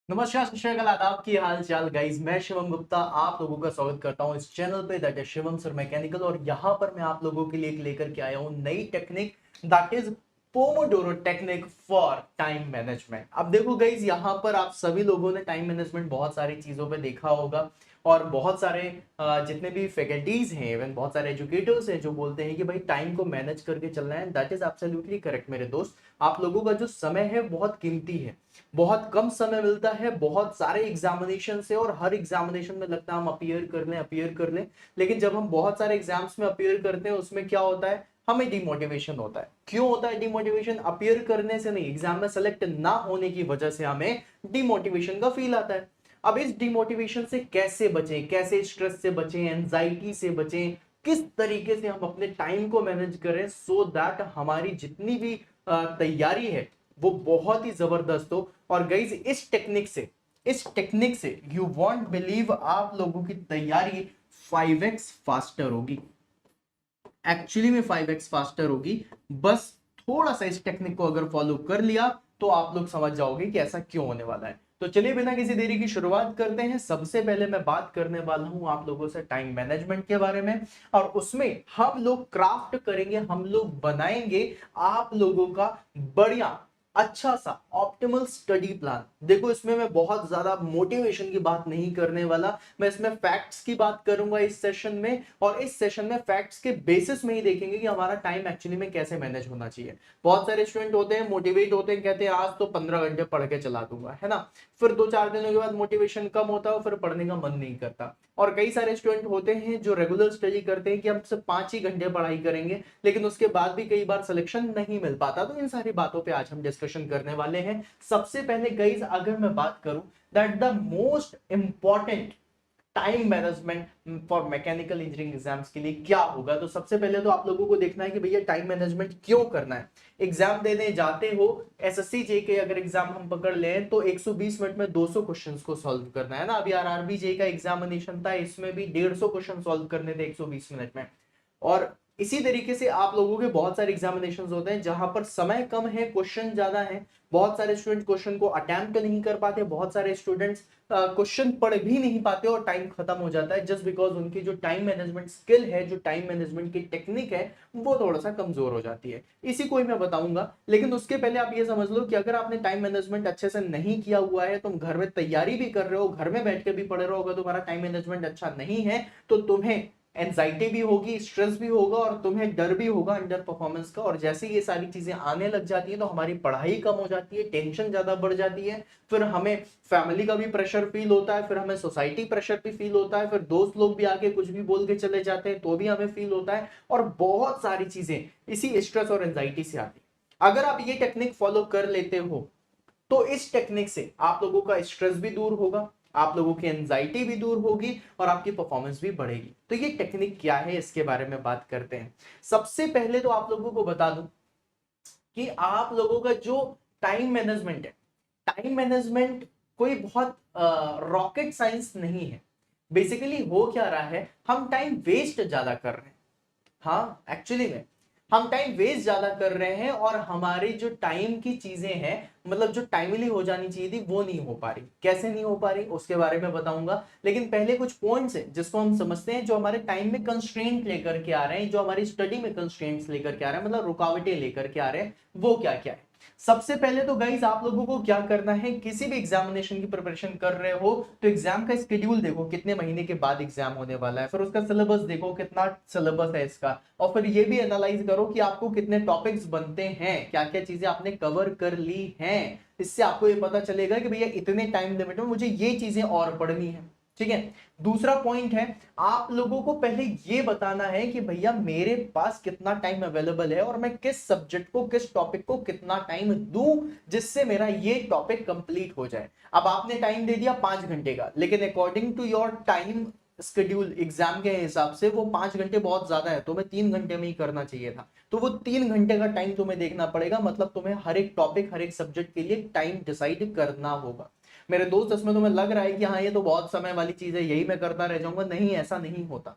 नमस्कार, सत श्री अकाल, आदाब, की हाल चाल गाइज। मैं शिवम गुप्ता आप लोगों का स्वागत करता हूं इस चैनल पे, that is Shivam sir mechanical. और यहां पर मैं आप लोगों के लिए एक लेकर के आया हूं नई technique, that is Pomodoro technique for time management. अब देखो गाइज, यहां पर आप सभी लोगों ने टाइम मैनेजमेंट बहुत सारी चीजों पे देखा होगा, और बहुत सारे जितने भी फैकल्टीज हैं, इवन बहुत सारे एजुकेटर्स हैं जो बोलते हैं कि भाई टाइम को मैनेज करके चलना है। दैट इज एब्सोल्युटली करेक्ट मेरे दोस्त। आप लोगों का जो समय है बहुत कीमती है, बहुत कम समय मिलता है, बहुत सारे एग्जामिनेशन से, और हर एग्जामिनेशन में लगता है हम अपियर कर लें। लेकिन जब हम बहुत सारे एग्जाम्स में अपियर करते हैं, उसमें क्या होता है, हमें डिमोटिवेशन होता है। क्यों होता है डिमोटिवेशन? अपियर करने से नहीं, एग्जाम में सेलेक्ट ना होने की वजह से हमें डिमोटिवेशन का फील आता है। अब इस डिमोटिवेशन से कैसे बचें, कैसे स्ट्रेस से बचें, एंजाइटी से बचें, किस तरीके से हम अपने टाइम को मैनेज करें सो दैट हमारी जितनी भी तैयारी है वो बहुत ही जबरदस्त हो। और गाइस, इस टेक्निक से यू वॉन्ट बिलीव, आप लोगों की तैयारी 5x फास्टर होगी। एक्चुअली में 5x फास्टर होगी। बस थोड़ा सा इस टेक्निक को अगर फॉलो कर लिया तो आप लोग समझ जाओगे कि ऐसा क्यों होने वाला है। तो चलिए बिना किसी देरी की शुरुआत करते हैं। सबसे पहले मैं बात करने वाला हूं आप लोगों से टाइम मैनेजमेंट के बारे में, और उसमें हम लोग क्राफ्ट करेंगे, हम लोग बनाएंगे आप लोगों का बढ़िया अच्छा सा ऑप्टिमल स्टडी प्लान। देखो, इसमें मैं बहुत ज्यादा मोटिवेशन की बात नहीं करने वाला, मैं इसमें फैक्ट्स की बात करूंगा इस सेशन में। और इस सेशन में फैक्ट्स के बेसिस में ही देखेंगे कि हमारा टाइम एक्चुअली में कैसे मैनेज होना चाहिए। बहुत सारे स्टूडेंट होते हैं, मोटिवेट होते हैं, कहते हैं आज तो 15 घंटे पढ़ के चला दूंगा, है ना। फिर 2-4 दिनों के बाद मोटिवेशन कम होता है, फिर पढ़ने का मन नहीं करता। और कई सारे स्टूडेंट होते हैं जो रेगुलर स्टडी करते हैं कि हम सिर्फ 5 ही घंटे पढ़ाई करेंगे, लेकिन उसके बाद भी कई बार सिलेक्शन नहीं मिल पाता। तो इन सारी बातों पे आज हम डिस्कशन करने वाले हैं। सबसे पहले गाइस, अगर मैं बात करूं that the most important time management for mechanical engineering exams के लिए क्या होगा, तो सबसे पहले तो आप लोगों को देखना है कि भैया टाइम मैनेजमेंट क्यों करना है। एग्जाम देने जाते हो, एसएससी जे के अगर एग्जाम हम पकड़ लें तो 120 मिनट में 200 क्वेश्चंस को सॉल्व करना है ना। अभी आरआरबी जे का एग्जामिनेशन था, इसमें भी 150 क्वेश्चन सॉल्व करने थे 120 मिनट में। और इसी तरीके से आप लोगों के बहुत सारे एग्जामिनेशंस होते हैं जहां पर समय कम है, क्वेश्चन ज्यादा है। बहुत सारे स्टूडेंट क्वेश्चन को अटेम्प्ट नहीं कर पाते, बहुत सारे स्टूडेंट्स क्वेश्चन पढ़ भी नहीं पाते और टाइम खत्म हो जाता है, जस्ट बिकॉज उनकी जो टाइम मैनेजमेंट स्किल है, जो टाइम मैनेजमेंट की टेक्निक है, वो थोड़ा सा कमजोर हो जाती है। इसी को ही मैं बताऊंगा। लेकिन उसके पहले आप ये समझ लो कि अगर आपने टाइम मैनेजमेंट अच्छे से नहीं किया हुआ है, तुम घर में तैयारी भी कर रहे हो, घर में बैठ के भी पढ़ रहे हो, अगर तुम्हारा टाइम मैनेजमेंट अच्छा नहीं है तो तुम्हें एंजाइटी भी होगी, स्ट्रेस भी होगा, और तुम्हें डर भी होगा अंडर परफॉर्मेंस का। और जैसे ये सारी चीजें आने लग जाती है तो हमारी पढ़ाई कम हो जाती है, टेंशन ज्यादा बढ़ जाती है। फिर हमें फैमिली का भी प्रेशर फील होता है, फिर हमें सोसाइटी प्रेशर भी फील होता है, फिर दोस्त लोग भी आके कुछ भी बोल के चले जाते हैं तो भी हमें फील होता है, और बहुत सारी चीजें इसी स्ट्रेस और एंजाइटी से आती है। अगर आप ये टेक्निक फॉलो कर लेते हो तो इस टेक्निक से आप लोगों का स्ट्रेस भी दूर होगा, आप लोगों की एंजाइटी भी दूर होगी, और आपकी परफॉर्मेंस भी बढ़ेगी। तो ये टेक्निक क्या है, इसके बारे में बात करते हैं। सबसे पहले तो आप लोगों को बता दूं कि आप लोगों का जो टाइम मैनेजमेंट है, टाइम मैनेजमेंट कोई बहुत रॉकेट साइंस नहीं है। बेसिकली हो क्या रहा है, हम टाइम वेस्ट ज्यादा कर रहे हैं। हाँ, एक्चुअली में हम टाइम वेस्ट ज्यादा कर रहे हैं, और हमारी जो टाइम की चीजें हैं, मतलब जो टाइमली हो जानी चाहिए थी, वो नहीं हो पा रही। कैसे नहीं हो पा रही उसके बारे में बताऊंगा, लेकिन पहले कुछ पॉइंट्स हैं जिसको हम समझते हैं, जो हमारे टाइम में कंस्ट्रेंट लेकर के आ रहे हैं, जो हमारी स्टडी में कंस्ट्रेंट्स लेकर के आ रहे हैं, मतलब रुकावटें लेकर के आ रहे हैं, वो क्या क्या है। सबसे पहले तो गाइस, आप लोगों को क्या करना है, किसी भी एग्जामिनेशन की प्रिपरेशन कर रहे हो तो एग्जाम का स्केड्यूल देखो, कितने महीने के बाद एग्जाम होने वाला है, फिर उसका सिलेबस देखो, कितना सिलेबस है इसका, और फिर ये भी एनालाइज करो कि आपको कितने टॉपिक्स बनते हैं, क्या क्या चीजें आपने कवर कर ली हैं। इससे आपको ये पता चलेगा कि भैया इतने टाइम लिमिट में मुझे ये चीजें और पढ़नी है। ठीक है। दूसरा पॉइंट है, आप लोगों को पहले ये बताना है कि भैया मेरे पास कितना टाइम अवेलेबल है, और मैं किस सब्जेक्ट को, किस टॉपिक को कितना टाइम दूं जिससे मेरा ये टॉपिक कंप्लीट हो जाए। अब आपने टाइम दे दिया 5 घंटे का, लेकिन according to your time schedule, exam के हिसाब से वो 5 घंटे बहुत ज्यादा है, तुम्हें 3 घंटे में ही करना चाहिए था। तो वो 3 घंटे का टाइम तुम्हें देखना पड़ेगा, मतलब तुम्हें हर एक टॉपिक, हर एक सब्जेक्ट के लिए टाइम डिसाइड करना होगा। मेरे दोस्त, इसमें तुम्हें लग रहा है कि हाँ ये तो बहुत समय वाली चीज है, यही मैं करता रह जाऊंगा, नहीं, ऐसा नहीं होता।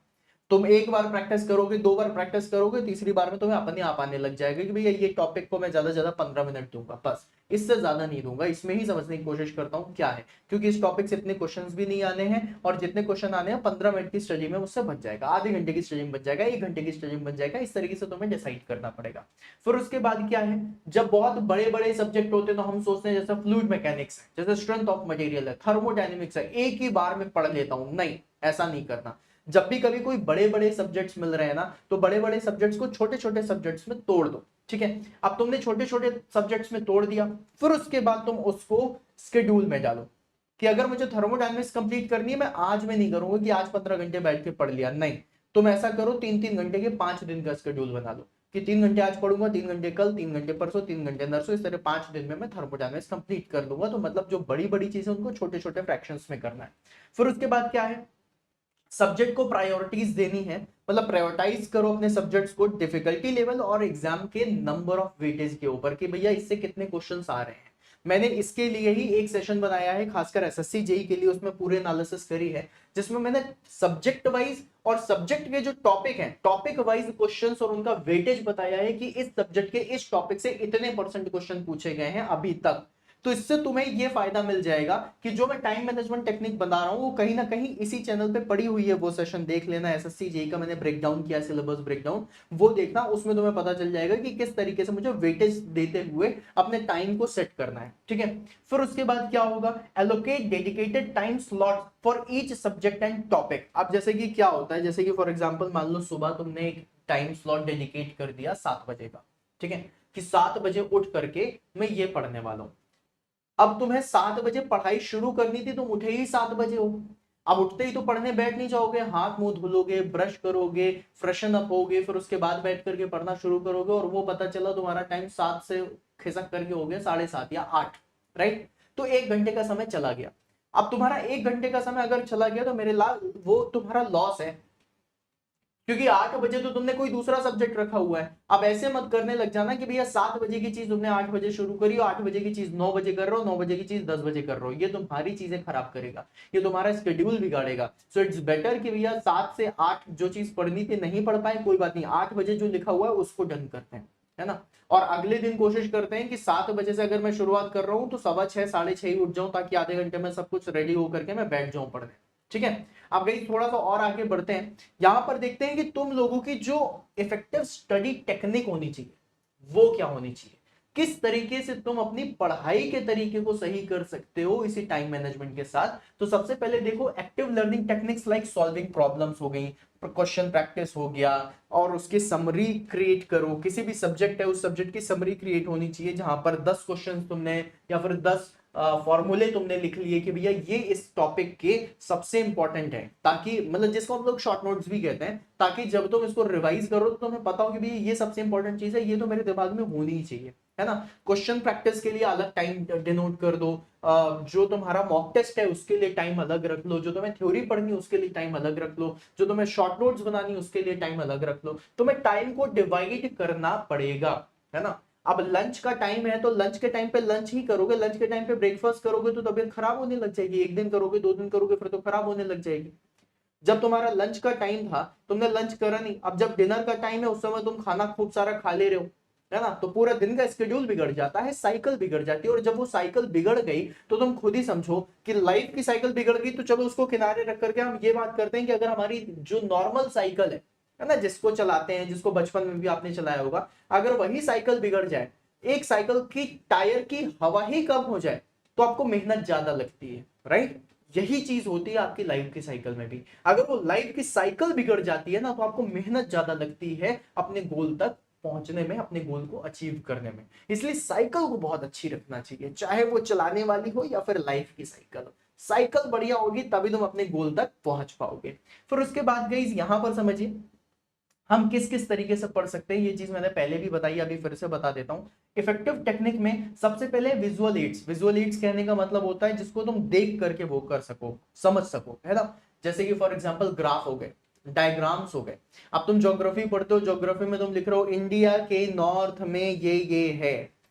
तुम एक बार प्रैक्टिस करोगे, 2 बार प्रैक्टिस करोगे, तीसरी बार में तुम्हें अपने आप आने लग जाएगा कि भैया ये टॉपिक को मैं ज्यादा से ज्यादा 15 मिनट दूंगा, बस इससे ज्यादा नहीं दूंगा। इसमें ही समझने की कोशिश करता हूँ क्या है, क्योंकि इस टॉपिक से इतने क्वेश्चंस भी नहीं आने हैं, और जितने क्वेश्चन आने हैं 15 मिनट की स्टडी में मुझसे बच जाएगा, आधे घंटे की स्टडी में बच जाएगा, 1 घंटे की स्टडी में बच जाएगा। इस तरीके से तुम्हें डिसाइड करना पड़ेगा। फिर उसके बाद क्या है, जब बहुत बड़े बड़े सब्जेक्ट होते हैं तो हम सोचते हैं जैसे फ्लूइड मैकेनिक्स है, जैसे स्ट्रेंथ ऑफ मटेरियल है, थर्मोडायनेमिक्स है, एक ही बार में पढ़ लेता हूं। नहीं, ऐसा नहीं करना। जब भी कभी कोई बड़े बड़े सब्जेक्ट्स मिल रहे हैं ना, तो बड़े बड़े सब्जेक्ट्स को छोटे छोटे सब्जेक्ट्स में तोड़ दो। ठीक है, अब तुमने छोटे छोटे सब्जेक्ट्स में तोड़ दिया, फिर उसके बाद तुम उसको शेड्यूल में डालो कि अगर मुझे थर्मोडायनेमिक्स कंप्लीट करनी है, मैं आज में नहीं करूंगा कि आज 15 घंटे बैठ के पढ़ लिया। नहीं, तुम ऐसा करो 3-3 घंटे के 5 दिन का शेड्यूल बना लो कि 3 घंटे आज पढ़ूंगा, 3 घंटे कल, 3 घंटे परसों, 3 घंटे नरसों, इस तरह 5 दिन में मैं थर्मोडायनेमिक्स कंप्लीट कर लूंगा। तो मतलब जो बड़ी बड़ी चीजें उनको छोटे छोटे फ्रैक्शंस में करना है। फिर उसके बाद क्या है, सब्जेक्ट को प्रायोरिटीज देनी है, मतलब प्रायोरिटाइज करो अपने सब्जेक्ट्स को डिफिकल्टी लेवल और एग्जाम के नंबर ऑफ वेटेज के ऊपर कि भैया इससे कितने क्वेश्चंस आ रहे हैं। मैंने इसके लिए ही एक सेशन बनाया है खासकर एसएससी जेई के लिए, उसमें पूरे एनालिसिस करी है, जिसमें मैंने सब्जेक्ट वाइज और सब्जेक्ट के जो टॉपिक हैं, टॉपिक वाइज क्वेश्चंस और उनका वेटेज बताया है कि इस सब्जेक्ट के इस टॉपिक से इतने परसेंट क्वेश्चन पूछे गए हैं अभी तक। तो इससे तुम्हें ये फायदा मिल जाएगा कि जो मैं टाइम मैनेजमेंट टेक्निक बता रहा हूं वो कहीं ना कहीं इसी चैनल पे पड़ी हुई है। वो सेशन देख लेना, एसएससी जेई का मैंने ब्रेकडाउन किया, सिलेबस ब्रेकडाउन, वो देखना, उसमें तुम्हें पता चल जाएगा कि किस तरीके से मुझे वेटेज देते हुए अपने टाइम को सेट करना है। ठीक है, फिर उसके बाद क्या होगा, allocate dedicated time slot for each subject and topic. अब जैसे कि क्या होता है, जैसे कि फॉर एग्जाम्पल मान लो सुबह तुमने एक टाइम स्लॉट डेडिकेट कर दिया 7 बजे का, ठीक है, कि 7 बजे उठ करके मैं ये पढ़ने वाला हूं। अब तुम्हें 7 बजे पढ़ाई शुरू करनी थी, तुम उठे ही 7 बजे हो। अब उठते ही तो पढ़ने बैठ नहीं जाओगे, हाथ मुंह धुलोगे, ब्रश करोगे, फ्रेशन अप होगे, फिर उसके बाद बैठ करके पढ़ना शुरू करोगे, और वो पता चला तुम्हारा टाइम 7 से खिसक करके हो गया 7:30 या 8, राइट। तो 1 घंटे का समय चला गया। अब तुम्हारा 1 घंटे का समय अगर चला गया तो मेरे लाल वो तुम्हारा लॉस है, क्योंकि 8 बजे तो तुमने कोई दूसरा सब्जेक्ट रखा हुआ है। अब ऐसे मत करने लग जाना कि भैया 7 बजे की चीज तुमने 8 बजे शुरू करी और 8 बजे की चीज 9 बजे कर रहे हो, 9 बजे की चीज 10 बजे कर रहे हो। ये तुम्हारी चीजें खराब करेगा, ये तुम्हारा शेड्यूल बिगाड़ेगा। सो इट्स बेटर कि भैया 7 से 8 जो चीज पढ़नी थी नहीं पढ़ पाए, कोई बात नहीं, 8 बजे जो लिखा हुआ है उसको डन करते हैं, है ना। और अगले दिन कोशिश करते हैं कि 7 बजे से अगर मैं शुरुआत कर रहा हूं तो 6:15 6:30 ही उठ जाऊं, ताकि आधे घंटे में सब कुछ रेडी होकर के मैं बैठ जाऊं पढ़ने। ठीक है, अब गई थोड़ा सा और आगे बढ़ते हैं। यहां पर देखते हैं कि तुम लोगों की जो इफेक्टिव स्टडी टेक्निक होनी चाहिए वो क्या होनी चाहिए, किस तरीके से तुम अपनी पढ़ाई के तरीके को सही कर सकते हो इसी टाइम मैनेजमेंट के साथ। तो सबसे पहले देखो, active learning techniques like solving problems हो गई, क्वेश्चन प्रैक्टिस हो गया, और उसकी समरी क्रिएट करो। किसी भी सब्जेक्ट है उस सब्जेक्ट की समरी क्रिएट होनी चाहिए, जहां पर 10 क्वेश्चन तुमने या फिर 10 फॉर्मूले तुमने लिख लिए कि भैया ये इस टॉपिक के सबसे इंपॉर्टेंट है, ताकि मतलब जिसको हम लोग शॉर्ट नोट्स भी कहते हैं, ताकि जब तुम इसको रिवाइज करो तो तुम्हें पता हो कि भैया ये सबसे इंपॉर्टेंट चीज है, ये तो मेरे दिमाग में होनी ही चाहिए, है ना। क्वेश्चन प्रैक्टिस के लिए अलग टाइम डिनोट कर दो, जो तुम्हारा मॉक टेस्ट है उसके लिए टाइम अलग रख लो, जो तुम्हें थ्योरी पढ़नी है उसके लिए टाइम अलग रख लो, जो तुम्हें शॉर्ट नोट्स बनानी है उसके लिए टाइम अलग रख लो। तुम्हें टाइम को डिवाइड करना पड़ेगा, है ना। अब लंच का टाइम है तो लंच के टाइम पे लंच ही करोगे, लंच के टाइम पे ब्रेकफास्ट करोगे तो तबीयत खराब होने लग जाएगी। एक दिन करोगे, 2 दिन करोगे, फिर तो खराब होने लग जाएगी। जब तुम्हारा लंच का टाइम था तुमने लंच करा नहीं, अब जब डिनर का टाइम है उस समय तुम खाना खूब सारा खा ले रहे हो, है ना, तो पूरा दिन का स्केड्यूल बिगड़ जाता है, साइकिल बिगड़ जाती है। और जब वो साइकिल बिगड़ गई तो तुम खुद ही समझो कि लाइफ की साइकिल बिगड़ गई। तो चलो उसको किनारे रख करके हम ये बात करते हैं कि अगर हमारी जो नॉर्मल साइकिल है ना, जिसको चलाते हैं, जिसको बचपन में भी आपने चलाया होगा, अगर वही साइकिल बिगड़ जाए, एक साइकिल की टायर की हवा ही कम हो जाए, तो आपको मेहनत ज्यादा लगती है, राइट। यही चीज होती है आपकी लाइफ की साइकिल में भी। अगर वो लाइफ की साइकिल बिगड़ जाती है ना, तो आपको मेहनत ज्यादा लगती है अपने गोल तक पहुंचने में, अपने गोल को अचीव करने में। इसलिए साइकिल को बहुत अच्छी रखना चाहिए, चाहे वो चलाने वाली हो या फिर लाइफ की साइकिल। साइकिल बढ़िया होगी तभी तुम अपने गोल तक पहुंच पाओगे। फिर उसके बाद गाइस यहां पर समझिए हम किस किस तरीके से पढ़ सकते हैं। ये चीज मैंने पहले भी बताई, अभी फिर से बता देता हूं। इफेक्टिव टेक्निक में सबसे पहले विजुअल एड्स। विजुअल एड्स कहने का मतलब होता है जिसको तुम देख करके वो कर सको, समझ सको, है ना। जैसे कि फॉर एग्जांपल ग्राफ हो गए, डायग्राम्स हो गए। अब तुम ज्योग्राफी पढ़ते हो, ज्योग्राफी में तुम लिख रहे हो इंडिया के नॉर्थ में ये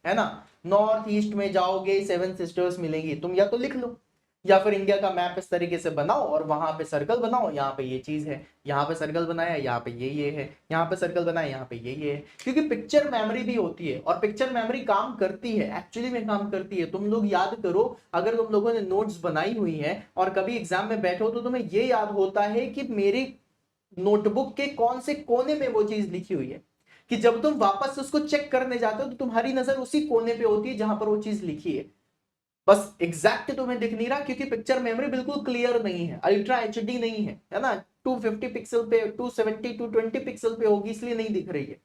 है ना। नॉर्थ ईस्ट में जाओगे 7 सिस्टर्स मिलेंगी, तुम या तो लिख लो या फिर इंडिया का मैप इस तरीके से बनाओ और वहां पे सर्कल बनाओ, यहाँ पे ये चीज है, यहाँ पे सर्कल बनाया, यहाँ पे ये है, यहाँ पे सर्कल बनाया, यहाँ पे ये है। क्योंकि पिक्चर मेमोरी भी होती है और पिक्चर मेमोरी काम करती है, एक्चुअली में काम करती है। तुम लोग याद करो, अगर तुम लोगों ने नोट्स बनाई हुई है और कभी एग्जाम में बैठो तो तुम्हें ये याद होता है कि मेरी नोटबुक के कौन से कोने में वो चीज लिखी हुई है, कि जब तुम वापस उसको चेक करने जाते हो तो तुम्हारी नजर उसी कोने पे होती है जहां पर वो चीज लिखी है। बस एग्जैक्ट तुम्हें दिख नहीं रहा क्योंकि पिक्चर मेमोरी बिल्कुल क्लियर नहीं है, अल्ट्रा एचडी नहीं है ना, 250 पिक्सल पे, 270 220 पिक्सल पे होगी, इसलिए नहीं दिख रही है।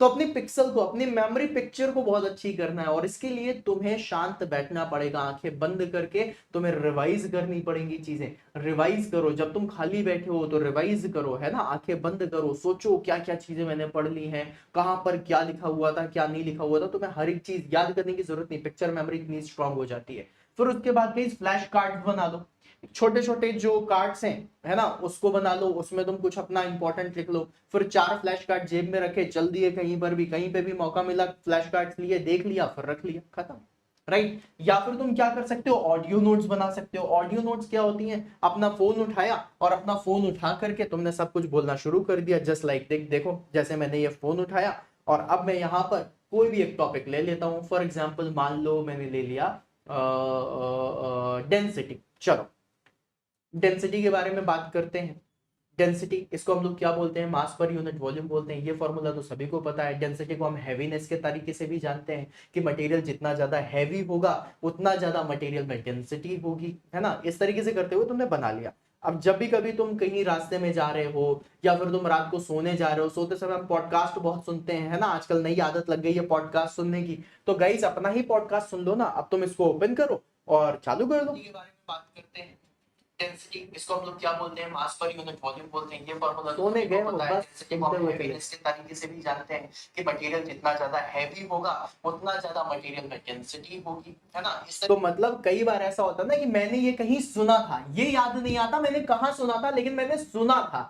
तो अपनी पिक्सल को, अपनी मेमोरी पिक्चर को बहुत अच्छी करना है और इसके लिए तुम्हें शांत बैठना पड़ेगा, आंखें बंद करके तुम्हें रिवाइज करनी पड़ेंगी चीजें। रिवाइज करो, जब तुम खाली बैठे हो तो रिवाइज करो, है ना, आंखें बंद करो, सोचो क्या क्या चीजें मैंने पढ़ ली हैं, कहां पर क्या लिखा हुआ था, क्या नहीं लिखा हुआ था। तुम्हें हर एक चीज याद करने की जरूरत नहीं, पिक्चर मेमोरी इतनी स्ट्रांग हो जाती है। फिर उसके बाद कई फ्लैश कार्ड बना दो, छोटे छोटे जो कार्ड्स हैं, है ना, उसको बना लो, उसमें तुम कुछ अपना इंपॉर्टेंट लिख लो। फिर 4 फ्लैश कार्ड जेब में रखे, चल दिए कहीं पर भी, कहीं पे भी मौका मिला फ्लैश कार्ड्स लिए, देख लिया, फिर रख लिया, खत्म। राइट। या फिर तुम क्या कर सकते हो, ऑडियो नोट्स बना सकते हो। ऑडियो नोट्स क्या होती हैं, अपना फोन उठाया और अपना फोन उठा करके तुमने सब कुछ बोलना शुरू कर दिया, जस्ट लाइक देखो जैसे मैंने ये फोन उठाया और अब मैं यहाँ पर कोई भी एक टॉपिक ले लेता हूं। फॉर एग्जाम्पल मान लो मैंने ले लिया डेंसिटी। चलो डेंसिटी के बारे में बात करते हैं। डेंसिटी, इसको हम लोग क्या बोलते हैं, मास पर यूनिट वॉल्यूम बोलते हैं। ये फॉर्मूला तो सभी को पता है। डेंसिटी को हम हैवीनेस के तरीके से भी जानते हैं कि मटेरियल जितना ज्यादा हैवी होगा उतना ज्यादा मटेरियल में डेंसिटी होगी, है ना। इस तरीके से करते हुए तुमने बना लिया। अब जब भी कभी तुम कहीं रास्ते में जा रहे हो या फिर तुम रात को सोने जा रहे हो, सोते समय हम पॉडकास्ट बहुत सुनते हैं, है ना, आजकल नई आदत लग गई है पॉडकास्ट सुनने की। तो गाइस अपना ही पॉडकास्ट सुन लो ना, अब तुम इसको ओपन करो और चालू कर दो। के बारे में बात करते हैं। डेंसिटी, इसको हम लोग क्या बोलते हैं, मास पर यूनिट वॉल्यूम बोलते हैं। ये फॉर्मूला सोने गए हो, बस डेंसिटी को हम हैवीनेस के तरीके से भी जानते हैं कि मटेरियल जितना ज्यादा हैवी होगा उतना ज्यादा मटेरियल में डेंसिटी होगी, है ना। तो मतलब कई बार ऐसा होता है ना कि मैंने ये कहीं सुना था, ये याद नहीं आता मैंने कहां सुना था, लेकिन मैंने सुना था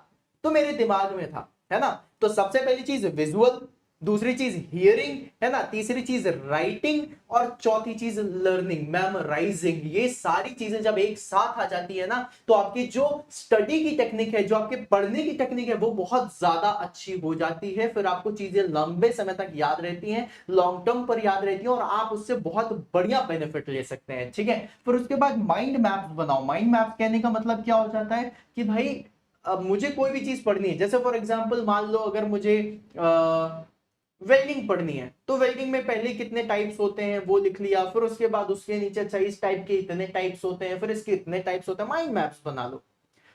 तो मेरे दिमाग में था, है ना। तो सबसे पहली चीज विजुअल, दूसरी चीज हियरिंग, है ना, तीसरी चीज राइटिंग और चौथी चीज लर्निंग, मेमोराइजिंग। ये सारी चीजें जब एक साथ आ जाती है ना तो आपकी जो स्टडी की टेक्निक है, जो आपके पढ़ने की टेक्निक है, वो बहुत ज्यादा अच्छी हो जाती है। फिर आपको चीजें लंबे समय तक याद रहती हैं, लॉन्ग टर्म पर याद रहती हैं और आप उससे बहुत बढ़िया बेनिफिट ले सकते हैं, ठीक है। फिर उसके बाद माइंड मैप्स बनाओ। माइंड मैप्स कहने का मतलब क्या हो जाता है कि भाई अब मुझे कोई भी चीज पढ़नी है, जैसे फॉर एग्जांपल मान लो अगर मुझे वेल्डिंग पढ़नी है तो वेल्डिंग में पहले कितने टाइप्स होते हैं वो लिख लिया, फिर उसके बाद उसके नीचे अच्छा इस टाइप के इतने टाइप्स होते हैं, फिर इसके इतने टाइप्स होते हैं। माइंड मैप्स बना लो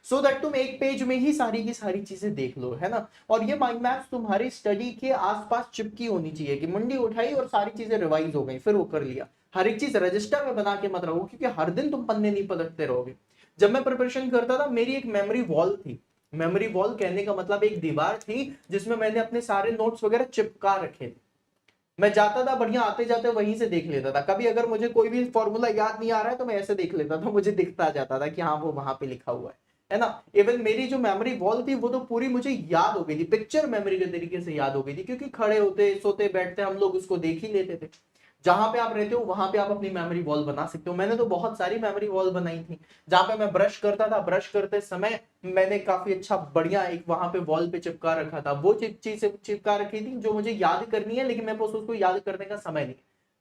सो दैट तुम एक पेज में ही सारी की सारी चीजें देख लो, है ना। और ये माइंड मैप्स तुम्हारी स्टडी के आसपास चिपकी होनी चाहिए कि मुंडी उठाई और सारी चीजें रिवाइज हो गई, फिर वो कर लिया। हर एक चीज रजिस्टर में बना के मत रहो क्योंकि हर दिन तुम पन्ने नहीं पलटते रहोगे। जब मैं प्रिपरेशन करता था मेरी एक मेमोरी वॉल थी। मेमोरी वॉल कहने का मतलब एक दीवार थी जिसमें मैंने अपने सारे नोट्स वगैरह चिपका रखे थे। मैं जाता था बढ़िया, आते जाते वहीं से देख लेता था। कभी अगर मुझे कोई भी फॉर्मूला याद नहीं आ रहा है तो मैं ऐसे देख लेता था, मुझे दिखता जाता था कि हाँ वो वहां पे लिखा हुआ है ना। इवन मेरी जो मेमोरी वॉल थी वो तो पूरी मुझे याद हो गई थी, पिक्चर मेमोरी के तरीके से याद हो गई थी क्योंकि खड़े होते सोते बैठते हम लोग उसको देख ही लेते थे। जहां पे आप रहते हो वहां पे आप अपनी मेमोरी वॉल बना सकते हो। मैंने तो बहुत सारी मेमोरी वॉल बनाई थी। जहां पे मैं ब्रश करता था, ब्रश करते समय मैंने काफी अच्छा बढ़िया एक वहां पे वॉल पे चिपका रखा था। वो चीज चिपका रखी थी जो मुझे याद करनी है लेकिन मेरे पास उसको याद करने का समय नहीं।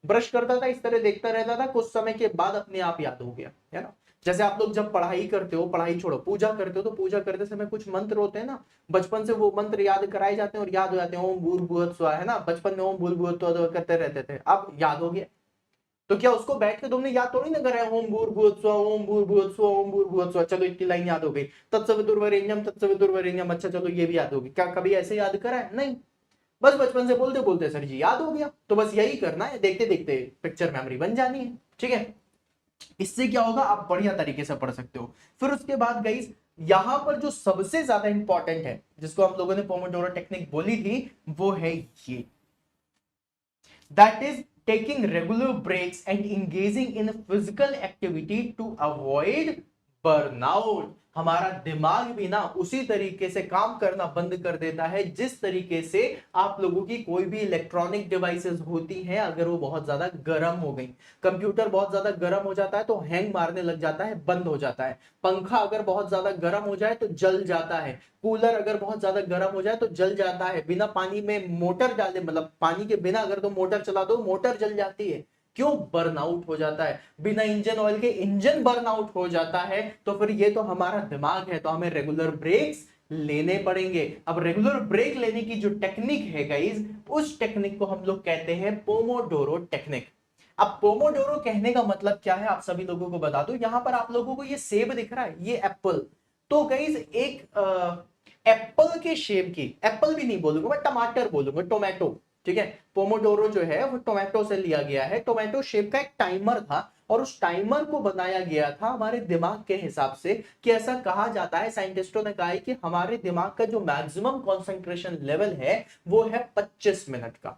ब्रश करता था इस तरह देखता रहता था, कुछ समय के बाद अपने आप याद हो गया, है ना। जैसे आप लोग जब पढ़ाई करते हो, पढ़ाई छोड़ो पूजा करते हो, तो पूजा करते समय कुछ मंत्र होते हैं ना, बचपन से वो मंत्र याद कराए जाते हैं और याद हो जाते हैं। ओम भूर्भुवः स्वः, है ना, बचपन में ओम भूर्भुवः स्वः करते रहते थे, अब याद हो गया। तो क्या उसको बैठ के तुमने याद थोड़ी ना करा है, ओम भूर्भुवः स्वः, ओम भूर्भुवः स्वः, ओम भूर्भुवः स्वः, चलो इतनी लाइन याद हो गई, तत्सवितुर्वरेण्यम तत्सवितुर्वरेण्यम, अच्छा चलो ये भी याद होगी। क्या कभी ऐसे याद करा है? नहीं, बस बचपन से बोलते बोलते सर जी याद हो गया। तो बस यही करना है, देखते देखते पिक्चर मेमोरी बन जानी है, ठीक है। इससे क्या होगा, आप बढ़िया तरीके से पढ़ सकते हो। फिर उसके बाद गाइस यहां पर जो सबसे ज्यादा इंपॉर्टेंट है, जिसको हम लोगों ने पोमोडोरो टेक्निक बोली थी, वो है ये, that is taking regular breaks and engaging in physical activity to avoid burnout. हमारा दिमाग भी ना उसी तरीके से काम करना बंद कर देता है जिस तरीके से आप लोगों की कोई भी इलेक्ट्रॉनिक डिवाइसेस होती हैं, अगर वो बहुत ज्यादा गर्म हो गई, कंप्यूटर बहुत ज्यादा गर्म हो जाता है तो हैंग मारने लग जाता है, बंद हो जाता है। पंखा अगर बहुत ज्यादा गर्म हो जाए तो जल जाता है। कूलर अगर बहुत ज्यादा गर्म हो जाए तो जल जाता है। बिना पानी में मोटर डाले, मतलब पानी के बिना अगर तुम मोटर चला दो, मोटर जल जाती है। क्यों? बर्नआउट हो जाता है। बिना इंजन ऑयल के इंजन बर्नआउट हो जाता है। तो फिर ये तो हमारा दिमाग है, तो हमें रेगुलर ब्रेक्स लेने पड़ेंगे। अब रेगुलर ब्रेक लेने की जो टेक्निक है गाइस, उस टेक्निक को हम लोग कहते हैं पोमोडोरो टेक्निक। अब पोमोडोरो कहने का मतलब क्या है, आप सभी लोगों को बता दो। यहां पर आप लोगों को ये सेब दिख रहा है, ये एप्पल। तो गाइस एक एप्पल के शेप की, एप्पल भी नहीं बोलूंगा मैं, टमाटर बोलूंगा, टोमेटो। ठीक है, पोमोडोरो जो है वो टोमेटो से लिया गया है। टोमेटो शेप का एक टाइमर था, और उस टाइमर को बनाया गया था हमारे दिमाग के हिसाब से, कि ऐसा कहा जाता है, साइंटिस्टों ने कहा है कि हमारे दिमाग का जो मैक्सिमम कंसंट्रेशन लेवल है वो है 25 मिनट का।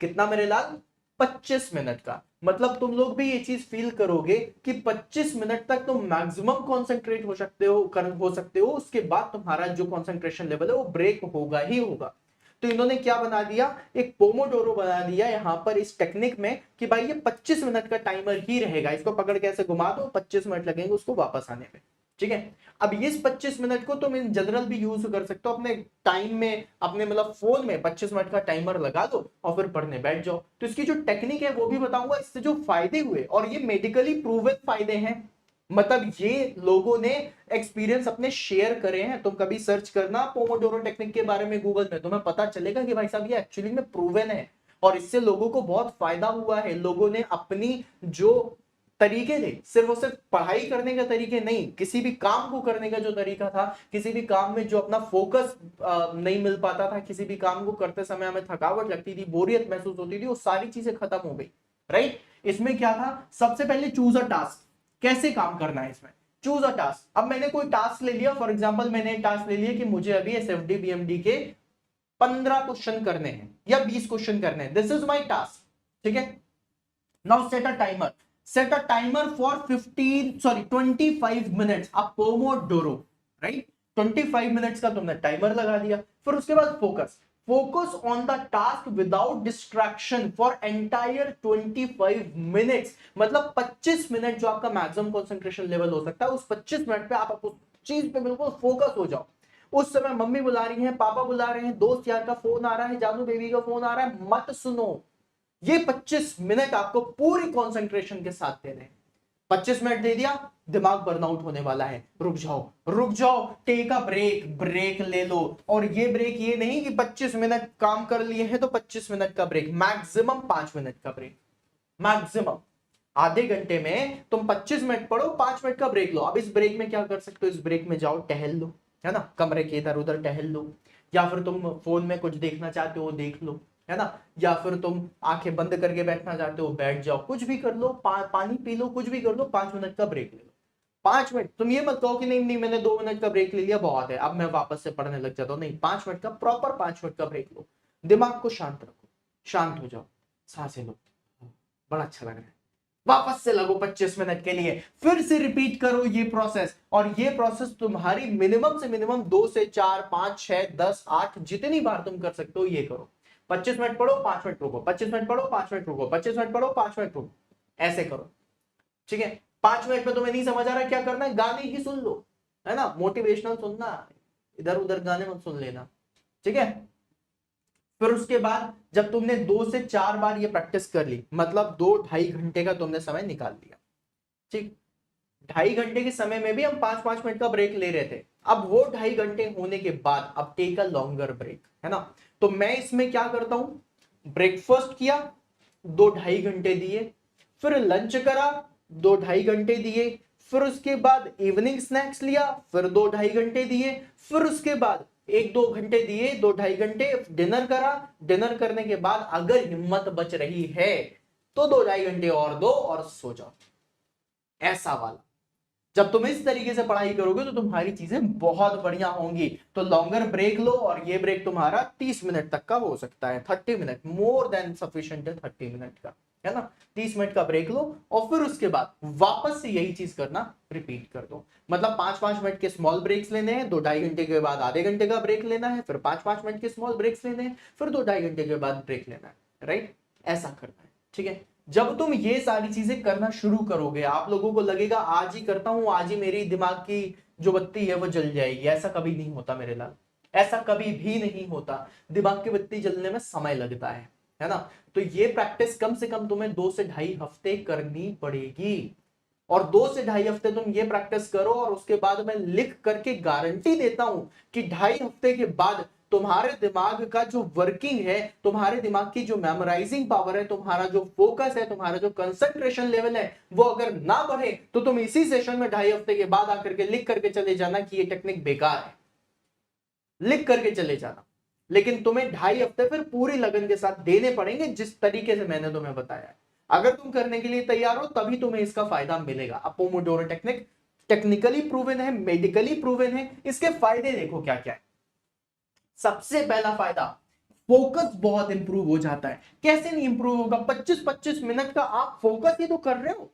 कितना मेरे लाल? 25 मिनट का। मतलब तुम लोग भी ये चीज फील करोगे कि 25 मिनट तक तुम मैक्सिमम कंसंट्रेट हो सकते हो, उसके बाद तुम्हारा जो कंसंट्रेशन लेवल है वो ब्रेक होगा ही होगा। तो इन्होंने क्या बना दिया, एक पोमोडोरो बना दिया यहां पर इस टेक्निक में, कि भाई ये 25 मिनट का टाइमर ही रहेगा। इसको पकड़ के ऐसे घुमा दो, 25 मिनट लगेंगे उसको वापस आने में। ठीक है, अब इस 25 मिनट को तुम इन जनरल भी यूज कर सकते हो अपने टाइम में, अपने मतलब फोन में 25 मिनट का टाइमर लगा दो और फिर पढ़ने बैठ जाओ। तो इसकी जो टेक्निक है वो भी बताऊंगा, इससे जो फायदे हुए, और ये मेडिकली प्रूवन फायदे हैं। मतलब ये लोगों ने एक्सपीरियंस अपने शेयर करे हैं। तुम कभी सर्च करना पोमोडोरो टेक्निक के बारे में गूगल में, तुम्हें पता चलेगा कि भाई साहब ये एक्चुअली में प्रूवन है, और इससे लोगों को बहुत फायदा हुआ है। लोगों ने अपनी जो तरीके थे, सिर्फ और सिर्फ पढ़ाई करने का तरीके नहीं, किसी भी काम को करने का जो तरीका था, किसी भी काम में जो अपना फोकस नहीं मिल पाता था, किसी भी काम को करते समय हमें थकावट लगती थी, बोरियत महसूस होती थी, वो सारी चीजें खत्म हो गई। राइट? इसमें क्या था, सबसे पहले चूज अ टास्क। कैसे काम करना है इसमें? Choose a task. अब मैंने कोई टास्क ले लिया, फॉर एग्जाम्पल मैंने टास्क ले लिया कि मुझे अभी एसएफडी बीएमडी के 15 क्वेश्चन करने हैं या 20 क्वेश्चन करने हैं। This is my task. ठीक है, now set a timer. Set a timer for 25 minutes. अब पोमोडोरो, राइट? 25 मिनट्स का तुमने टाइमर लगा दिया। फिर उसके बाद focus on the task without distraction for entire 25 minutes. मतलब 25 मिनट जो आपका मैक्सिमम कंसंट्रेशन लेवल हो सकता है, उस 25 मिनट पे आप उस चीज पे बिल्कुल फोकस हो जाओ। उस समय मम्मी बुला रही है, पापा बुला रहे हैं, दोस्त यार का फोन आ रहा है, जानू बेबी का फोन आ रहा है, मत सुनो। ये 25 मिनट आपको पूरी कंसंट्रेशन के साथ देने हैं। 25 मिनट दे दिया, दिमाग बर्नआउट होने वाला है, रुक जाओ, रुक जाओ, टेक अ ब्रेक, ब्रेक ले लो। और ये ब्रेक ये नहीं कि 25 मिनट काम कर लिए हैं तो 25 मिनट का ब्रेक, मैक्सिमम 5 मिनट का ब्रेक, मैक्सिमम। आधे घंटे में तुम 25 मिनट पढ़ो, 5 मिनट का ब्रेक लो। अब इस ब्रेक में क्या कर सकते हो, इस ब्रेक में जाओ टहल लो, है ना, कमरे के इधर उधर टहल लो, या फिर तुम फोन में कुछ देखना चाहते हो देख लो, है ना, या फिर तुम आंखें बंद करके बैठना चाहते हो बैठ जाओ, कुछ भी कर लो, पानी पी लो, कुछ भी कर लो, 5 मिनट का ब्रेक ले लो। 5 मिनट। तुम ये मत कहो कि नहीं नहीं मैंने 2 मिनट का ब्रेक ले लिया बहुत है, अब मैं वापस से पढ़ने लग जाता हूं। नहीं, 5 मिनट का प्रॉपर 5 मिनट का ब्रेक लो। दिमाग को शांत रखो, शांत हो जाओ, सांसें लो, बड़ा अच्छा लग रहा है, वापस से लगो 25 मिनट के लिए, फिर से रिपीट करो ये प्रोसेस। और ये प्रोसेस तुम्हारी मिनिमम से मिनिमम 2 से 4 5 6 10 8 जितनी बार तुम कर सकते हो ये करो। 25 मिनट पढ़ो, 5 मिनट रुको, 25 मिनट पढ़ो, 5 मिनट रुको, 25 मिनट पढ़ो, 5 मिनट रुको, ऐसे करो। ठीक है, 5 मिनट में तुम्हें नहीं समझ आ रहा क्या करना है, गाने ही सुन लो, है ना, मोटिवेशनल सुनना, इधर उधर गाने मत सुन लेना। ठीक है, फिर उसके बाद जब तुमने 2 से 4 बार ये प्रैक्टिस कर ली, मतलब 2-2.5 घंटे का तुमने समय निकाल लिया। ठीक, 2.5 घंटे के समय में भी हम 5-5 मिनट का ब्रेक ले रहे थे। अब वो 2.5 घंटे होने के बाद अब टेक अ लॉन्गर ब्रेक, है ना। तो मैं इसमें क्या करता हूं, ब्रेकफास्ट किया, 2-2.5 घंटे दिए, फिर लंच करा, 2-2.5 घंटे दिए, फिर उसके बाद इवनिंग स्नैक्स लिया, फिर 2-2.5 घंटे दिए, फिर उसके बाद 1-2 घंटे दिए, 2-2.5 घंटे डिनर करा, डिनर करने के बाद अगर हिम्मत बच रही है तो 2-2.5 घंटे और दो और सो जाओ। ऐसा वाला जब तुम इस तरीके से पढ़ाई करोगे तो तुम्हारी चीजें बहुत बढ़िया होंगी। तो लॉन्गर ब्रेक लो, और ये ब्रेक तुम्हारा 30 मिनट तक का हो सकता है, 30 मिनट, मोर देन सफिशिएंट है 30 मिनट का। है ना। 30 मिनट का ब्रेक लो और फिर उसके बाद वापस से यही चीज करना रिपीट कर दो। मतलब 5-5 मिनट के स्मॉल ब्रेक्स लेने हैं, 2-2.5 घंटे के बाद आधे घंटे का ब्रेक लेना है, फिर 5-5 मिनट के स्मॉल ब्रेक्स लेने हैं, फिर 2-2.5 घंटे के बाद ब्रेक लेना है, राइट। ऐसा करना है, ठीक है। जब तुम ये सारी चीजें करना शुरू करोगे, आप लोगों को लगेगा आज ही करता हूं, आज ही मेरी दिमाग की जो बत्ती है वो जल जाएगी। ऐसा कभी नहीं होता मेरे लाल, ऐसा कभी भी नहीं होता। दिमाग की बत्ती जलने में समय लगता है ना। तो ये प्रैक्टिस कम से कम तुम्हें 2 से 2.5 हफ्ते करनी पड़ेगी। और 2 से 2.5 हफ्ते तुम ये प्रैक्टिस करो और उसके बाद मैं लिख करके गारंटी देता हूं कि 2.5 हफ्ते के बाद तुम्हारे दिमाग का जो वर्किंग है, तुम्हारे दिमाग की जो मेमोराइजिंग पावर है, तुम्हारा जो फोकस है, तुम्हारा जो कंसंट्रेशन लेवल है, वो अगर ना बढ़े तो तुम इसी सेशन में 2.5 हफ्ते के बाद आकर के लिख करके चले जाना कि ये टेक्निक बेकार है, लिख करके चले जाना। लेकिन तुम्हें 2.5 हफ्ते फिर पूरी लगन के साथ देने पड़ेगे, जिस तरीके से मैंने तुम्हें बताया है। अगर तुम करने के लिए तैयार हो तभी तुम्हें इसका फायदा मिलेगा। अब पोमोडोरो टेक्निक टेक्निकली प्रूवन है, मेडिकली प्रूवन है। इसके फायदे देखो क्या क्या है। सबसे पहला फायदा, फोकस बहुत इंप्रूव हो जाता है। कैसे नहीं इंप्रूव होगा? 25-25 मिनट का आप फोकस ही तो कर रहे हो।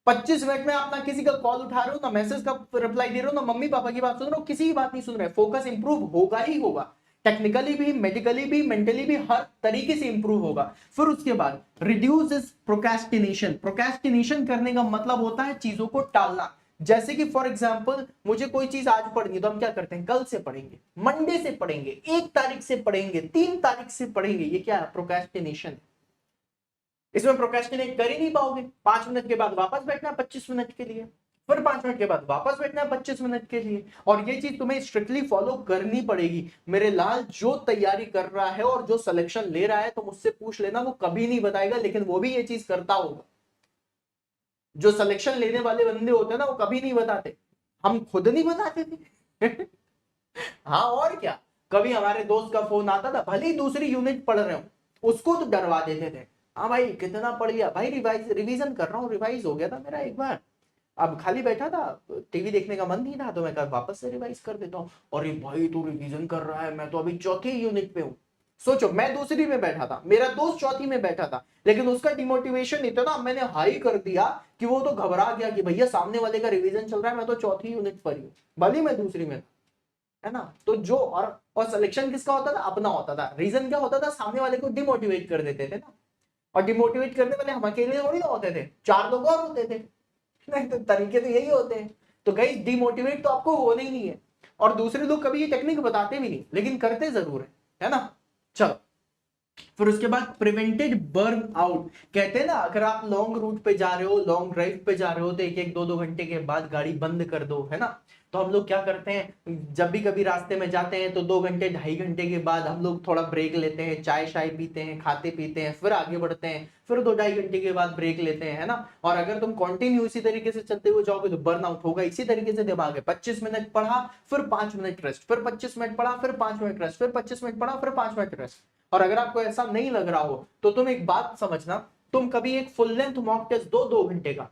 25 मिनट में आप ना किसी का कॉल उठा रहे हो, ना मैसेज का रिप्लाई दे रहे हो, ना मम्मी पापा की बात सुन रहे हो, किसी की बात नहीं सुन रहे। फोकस इंप्रूव होगा ही होगा, टेक्निकली भी, मेडिकली भी, मेंटली भी, हर तरीके से इंप्रूव होगा। फिर उसके बाद रिड्यूसेस प्रोक्रेस्टिनेशन। प्रोक्रेस्टिनेशन करने का मतलब होता है चीजों को टालना। जैसे कि फॉर एग्जांपल मुझे कोई चीज आज पढ़नी है तो हम क्या करते हैं, कल से पढ़ेंगे, मंडे से पढ़ेंगे, 1 तारीख से पढ़ेंगे, 3 तारीख से पढ़ेंगे। ये क्या है? प्रोक्रेस्टिनेशन। इसमें प्रोक्रेस्टिनेट कर ही नहीं पाओगे। 5 मिनट के बाद वापस बैठना 25 मिनट के लिए, फिर 5 मिनट के बाद वापस बैठना 25 मिनट के लिए। और ये चीज तुम्हें स्ट्रिक्टली फॉलो करनी पड़ेगी मेरे लाल। जो तैयारी कर रहा है और जो सिलेक्शन ले रहा है, तुम उससे पूछ लेना, वो कभी नहीं बताएगा, लेकिन वो भी ये चीज करता होगा। जो सिलेक्शन लेने वाले बंदे होते हैं ना, वो कभी नहीं बताते। हम खुद नहीं बताते थे। हाँ और क्या। कभी हमारे दोस्त का फोन आता था, भले ही दूसरी यूनिट पढ़ रहे हो, उसको तो डरवा देते थे। हाँ भाई कितना पढ़ लिया भाई, रिवीजन कर रहा हूँ, रिवाइज हो गया था मेरा एक बार, अब खाली बैठा था, टीवी देखने का मन नहीं था, तो मैं कहा वापस से रिवाइज कर देता हूँ। अरे भाई तू रिवीजन कर रहा है, मैं तो अभी चौथी यूनिट पे हूँ। सोचो, मैं दूसरी में बैठा था, मेरा दोस्त चौथी में बैठा था, लेकिन उसका डिमोटिवेशन इतना मैंने हाई कर दिया कि वो तो घबरा गया कि भैया सामने वाले का रिवीजन चल रहा है, मैं तो चौथी यूनिट पर हूँ, भले मैं दूसरी में, है ना। तो जो और सिलेक्शन किसका होता था? अपना होता था। रीजन क्या होता था? सामने वाले को डिमोटिवेट कर देते थे ना। और डिमोटिवेट करने वाले हम अकेले थोड़ी ना होते थे, 4 लोग और होते थे। नहीं तो तरीके तो यही होते हैं। तो गाइस डिमोटिवेट तो आपको होना ही नहीं है। और दूसरे लोग कभी ये टेक्निक बताते भी नहीं, लेकिन करते जरूर है ना। चलो, फिर उसके बाद प्रिवेंटेड बर्न आउट। कहते हैं ना, अगर आप लॉन्ग रूट पे जा रहे हो, लॉन्ग ड्राइव पे जा रहे हो, तो 1-1, 2-2 घंटे के बाद गाड़ी बंद कर दो, है ना। तो हम लोग क्या करते हैं, जब भी कभी रास्ते में जाते हैं तो 2 घंटे 2.5 घंटे के बाद हम लोग थोड़ा ब्रेक लेते हैं, चाय शाय पीते हैं, खाते पीते हैं, फिर आगे बढ़ते हैं, फिर 2-2.5 घंटे के बाद ब्रेक लेते हैं, है ना। और अगर तुम कंटिन्यू इसी तरीके से चलते हुए जाओगे तो बर्न आउट होगा। इसी तरीके से दिमाग है, 25 मिनट पढ़ा, फिर 5 मिनट रेस्ट, फिर 25 मिनट पढ़ा, फिर 5 मिनट रेस्ट, फिर 25 मिनट पढ़ा, फिर 5 मिनट रेस्ट। और अगर आपको ऐसा नहीं लग रहा हो तो तुम एक बात समझना, तुम कभी एक फुल लेंथ मॉक टेस्ट दो, 2 घंटे का,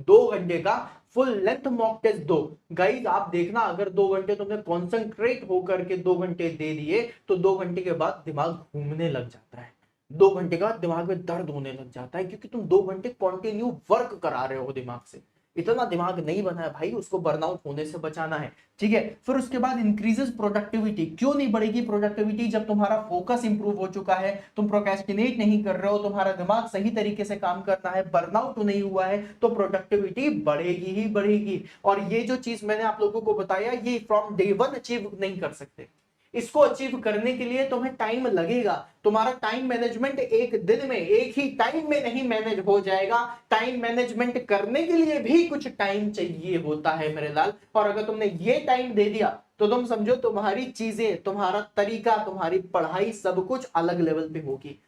2 घंटे का फुल लेंथ मॉक टेस्ट दो। गाइस आप देखना, अगर 2 घंटे तुमने कॉन्सेंट्रेट होकर के 2 घंटे दे दिए, तो 2 घंटे के बाद दिमाग घूमने लग जाता है, 2 घंटे के बाद दिमाग में दर्द होने लग जाता है, क्योंकि तुम 2 घंटे कंटिन्यू वर्क करा रहे हो दिमाग से। इतना दिमाग नहीं बना है भाई, उसको बर्नआउट होने से बचाना है, ठीक है। फिर उसके बाद इंक्रीजेस प्रोडक्टिविटी। क्यों नहीं बढ़ेगी प्रोडक्टिविटी? जब तुम्हारा फोकस इंप्रूव हो चुका है, तुम प्रोक्रेस्टिनेट नहीं कर रहे हो, तुम्हारा दिमाग सही तरीके से काम करना है, बर्नआउट नहीं हुआ है, तो प्रोडक्टिविटी बढ़ेगी ही बढ़ेगी। और ये जो चीज मैंने आप लोगों को बताया, ये फ्रॉम डे 1 अचीव नहीं कर सकते। इसको अचीव करने के लिए तुम्हें टाइम लगेगा। तुम्हारा टाइम मैनेजमेंट एक दिन में, एक ही टाइम में नहीं मैनेज हो जाएगा। टाइम मैनेजमेंट करने के लिए भी कुछ टाइम चाहिए होता है मेरे लाल। और अगर तुमने ये टाइम दे दिया तो तुम समझो तुम्हारी चीजें, तुम्हारा तरीका, तुम्हारी पढ़ाई, सब कुछ अलग लेवल पे होगी।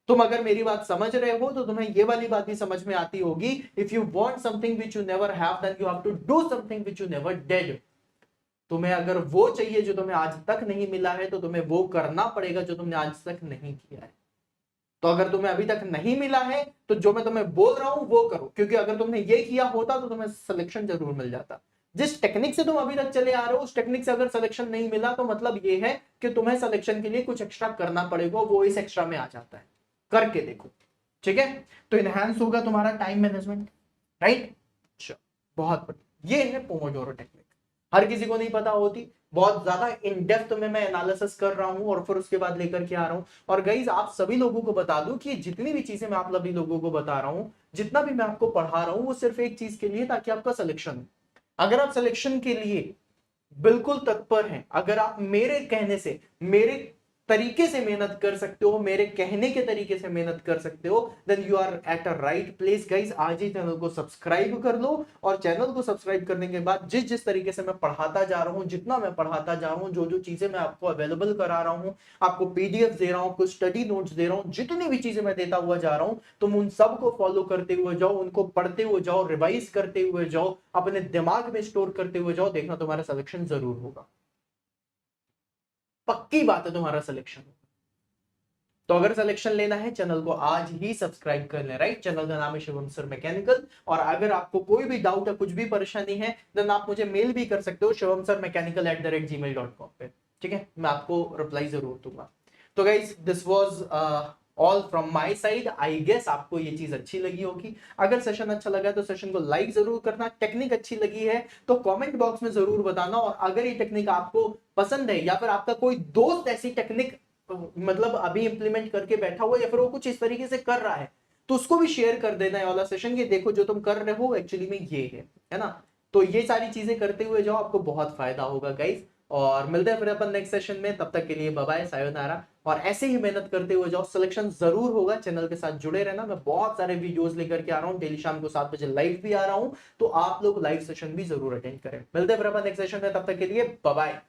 तुम अगर मेरी बात समझ रहे हो तो तुम्हें ये वाली बात भी समझ में आती होगी, if you want something which you never have, then you have to do something which you never did. तुम्हें अगर वो चाहिए जो तुम्हें आज तक नहीं मिला है, तो तुम्हें वो करना पड़ेगा जो तुमने आज तक नहीं किया है। तो अगर तुम्हें अभी तक नहीं मिला है तो जो मैं तुम्हें बोल रहा हूं वो करो, क्योंकि अगर तुमने ये किया होता तो तुम्हें सिलेक्शन जरूर मिल जाता। जिस टेक्निक से तुम अभी तक चले आ रहे हो, उस टेक्निक से अगर सिलेक्शन नहीं मिला तो मतलब ये है कि तुम्हें सिलेक्शन के लिए कुछ एक्स्ट्रा करना पड़ेगा, वो इस एक्स्ट्रा में आ जाता है। करके देखो, ठीक है, तो इनहैंस होगा तुम्हारा टाइम मैनेजमेंट, राइट। बहुत बढ़िया, ये है पोमोडोरो टेक्निक। हर किसी को नहीं पता होती, बहुत ज्यादा इन डेप्थ में मैं एनालिसिस कर रहा हूं और फिर उसके बाद लेकर के आ रहा हूं। और गाइस आप सभी लोगों को बता दूं कि जितनी भी चीजें मैं आप सभी लोगों को बता रहा हूं, जितना भी मैं आपको पढ़ा रहा हूं, वो सिर्फ एक चीज के लिए, ताकि आपका सिलेक्शन हो। अगर आप सिलेक्शन के लिए बिल्कुल तत्पर हैं, अगर आप मेरे कहने से, मेरे तरीके से मेहनत कर सकते हो, मेरे कहने के तरीके से मेहनत कर सकते हो, then you are at a right place guys. आज ही चैनल को सब्सक्राइब कर लो, और चैनल को सब्सक्राइब करने के बाद जिस जिस तरीके से मैं पढ़ाता जा रहा हूं, जितना मैं पढ़ाता जा रहा हूं, जो जो चीजें मैं आपको अवेलेबल करा रहा हूं, आपको पीडीएफ दे रहा हूं, कुछ स्टडी नोट्स दे रहा हूं, जितनी भी चीजें मैं देता हुआ जा रहा हूं, तुम उन सबको फॉलो करते हुए जाओ, उनको पढ़ते हुए जाओ, रिवाइज करते हुए जाओ, अपने दिमाग में स्टोर करते हुए जाओ, देखना तुम्हारा सिलेक्शन जरूर होगा। पक्की बात है, तुम्हारा सिलेक्शन। तो अगर सिलेक्शन लेना है, चैनल को आज ही सब्सक्राइब कर ले, राइट। चैनल का नाम है शिवम सर मैकेनिकल। और अगर आपको कोई भी डाउट है, कुछ भी परेशानी है, देन आप मुझे मेल भी कर सकते हो shivam-sir-mechanical@gmail.com पे, ठीक है, मैं आपको रिप्लाई जरूर दूंगा। तो guys this was all from my side. I guess आपको ये चीज अच्छी लगी होगी। अगर सेशन अच्छा लगा तो सेशन को लाइक जरूर करना, टेक्निक अच्छी लगी है तो कमेंट बॉक्स में जरूर बताना, और अगर ये टेक्निक आपको पसंद है, या फिर आपका कोई दोस्त ऐसी टेक्निक मतलब अभी इंप्लीमेंट करके बैठा हुआ, या फिर वो कुछ इस तरीके से कर रहा है, तो उसको भी शेयर कर देना है वाला सेशन, ये देखो जो तुम कर रहे हो एक्चुअली में ये है ना। तो ये सारी चीजें करते हुए जाओ, आपको बहुत फायदा होगा गाइस। और मिलते हैं फिर अपन नेक्स्ट सेशन में, तब तक के लिए बाय बाय, सायोनारा। और ऐसे ही मेहनत करते हुए जाओ, सिलेक्शन जरूर होगा। चैनल के साथ जुड़े रहना, मैं बहुत सारे वीडियोस लेकर के आ रहा हूँ, डेली शाम को 7 बजे लाइव भी आ रहा हूँ, तो आप लोग लाइव सेशन भी जरूर अटेंड करें। मिलते हैं फिर अपन नेक्स्ट सेशन में, तब तक के लिए बाय बाय।